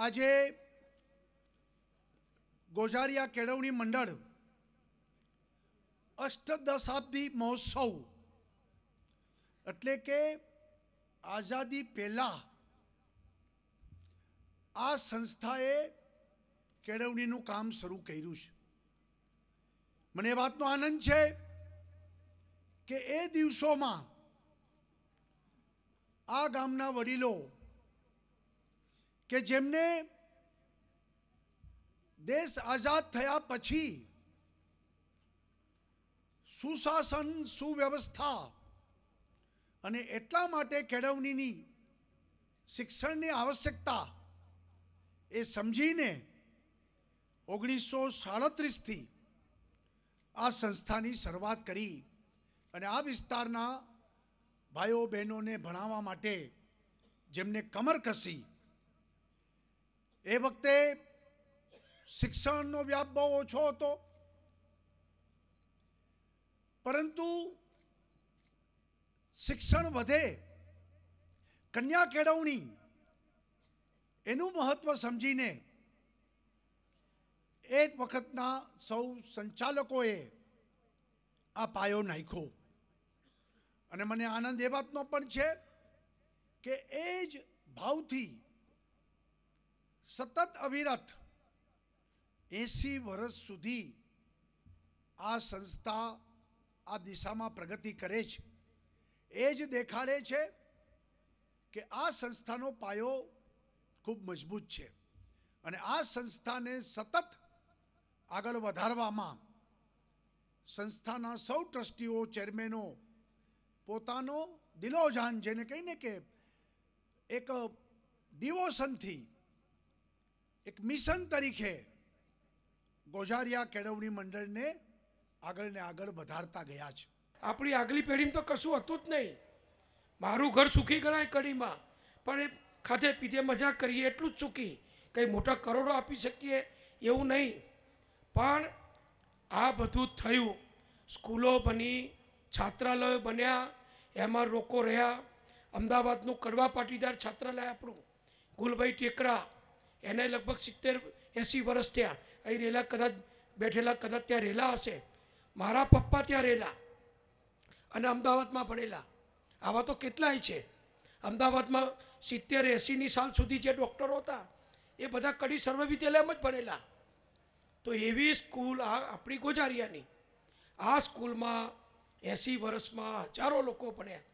આજે ગોઝારિયા કેળવણી મંડળ અષ્ટદશાબ્દી મહોત્સવ એટલે કે આઝાદી પહેલા આ સંસ્થાએ કેળવણીનું કામ શરૂ કર્યું છે. મને એ વાતનો આનંદ છે કે એ દિવસોમાં આ ગામના વડીલો કે જેમને દેશ આઝાદ થયા પછી સુશાસન, સુવ્યવસ્થા અને એટલા માટે કેળવણીની શિક્ષણની આવશ્યકતા એ સમજીને 1937થી આ સંસ્થાની શરૂઆત કરી અને આ વિસ્તારના ભાઈઓ બહેનોને ભણાવવા માટે જેમને કમર કસી. એ વખતે શિક્ષણનો વ્યાપ બહુ ઓછો હતો, પરંતુ શિક્ષણ વધે, કન્યા કેળવણી એનું મહત્વ સમજીને એ વખતના સૌ સંચાલકોએ આ પાયો નાખ્યો. અને મને આનંદ એ વાતનો પણ છે કે એ જ ભાવથી સતત અવિરત 80 વર્ષ સુધી આ સંસ્થા આ દિશામાં પ્રગતિ કરે છે. એ જ દેખાડે છે કે આ સંસ્થાનો પાયો ખૂબ મજબૂત છે અને આ સંસ્થાને સતત આગળ વધારવામાં સંસ્થાના સૌ ટ્રસ્ટીઓ, ચેરમેનો પોતાનો દિલોજાન, જેને કહીને કે એક ડિવોશનથી, એક મિશન તરીકે ગોઝારિયા કેળવણી મંડળને આગળ ને આગળ વધારતા ગયા છે. આપણી આગલી પેઢીમાં તો કશું હતું જ નહીં. મારું ઘર સુખી ગણાય કડીમાં, પણ એ ખાધે પીધે મજા કરીએ એટલું જ સુખી, કંઈ મોટા કરોડો આપી શકીએ એવું નહીં. પણ આ બધું થયું, સ્કૂલો બની, છાત્રાલયો બન્યા, એમાં લોકો રહ્યા. અમદાવાદનું કડવા પાટીદાર છાત્રાલય આપણું ગુલભાઈ ટેકરા, એને લગભગ 70-80 વર્ષ થયા. અહીં રહેલા, કદાચ બેઠેલા, કદાચ ત્યાં રહેલા હશે. મારા પપ્પા ત્યાં રહેલા અને અમદાવાદમાં ભણેલા. આવા તો કેટલાય છે. અમદાવાદમાં 70-80ની સાલ સુધી જે ડૉક્ટરો હતા એ બધા કડી સર્વવિદ્યાલયમાં જ ભણેલા. તો એવી સ્કૂલ આ આપણી ગોઝારિયાની, આ સ્કૂલમાં 80 વર્ષમાં હજારો લોકો ભણ્યા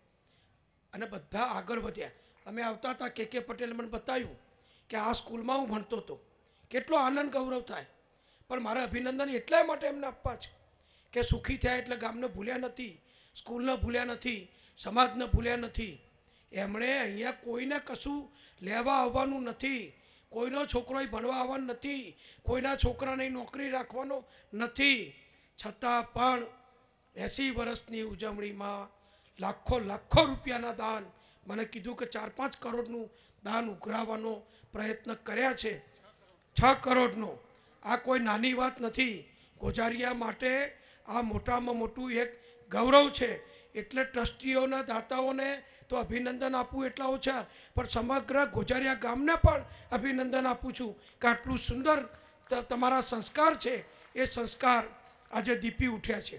અને બધા આગળ વધ્યા. અમે આવતા હતા, કે પટેલ મને બતાવ્યું કે આ સ્કૂલમાં હું ભણતો હતો. કેટલો આનંદ, ગૌરવ થાય. પણ મારા અભિનંદન એટલા માટે એમને આપવા છે કે સુખી થયા એટલે ગામને ભૂલ્યા નથી, સ્કૂલને ભૂલ્યા નથી, સમાજને ભૂલ્યા નથી. એમણે અહીંયા કોઈને કશું લેવા આવવાનું નથી, કોઈનો છોકરો ભણવા આવવાનો નથી, કોઈના છોકરાને નોકરી રાખવાનો નથી. છતાં પણ 80 વર્ષની ઉજવણીમાં લાખો રૂપિયાના દાન, મને કીધું કે 4-5 કરોડનું દાન ઉઘરાવવાનો પ્રયત્ન કર્યા છે. 6 કરોડનો. આ કોઈ નાની વાત નથી. ગોઝારિયા માટે આ મોટામાં મોટું એક ગૌરવ છે. એટલે ટ્રસ્ટીઓના, દાતાઓને તો અભિનંદન આપું એટલા ઓછા, પણ સમગ્ર ગોઝારિયા ગામને પણ અભિનંદન આપું છું કે આટલું સુંદર તમારા સંસ્કાર છે, એ સંસ્કાર આજે દીપી ઉઠ્યા છે.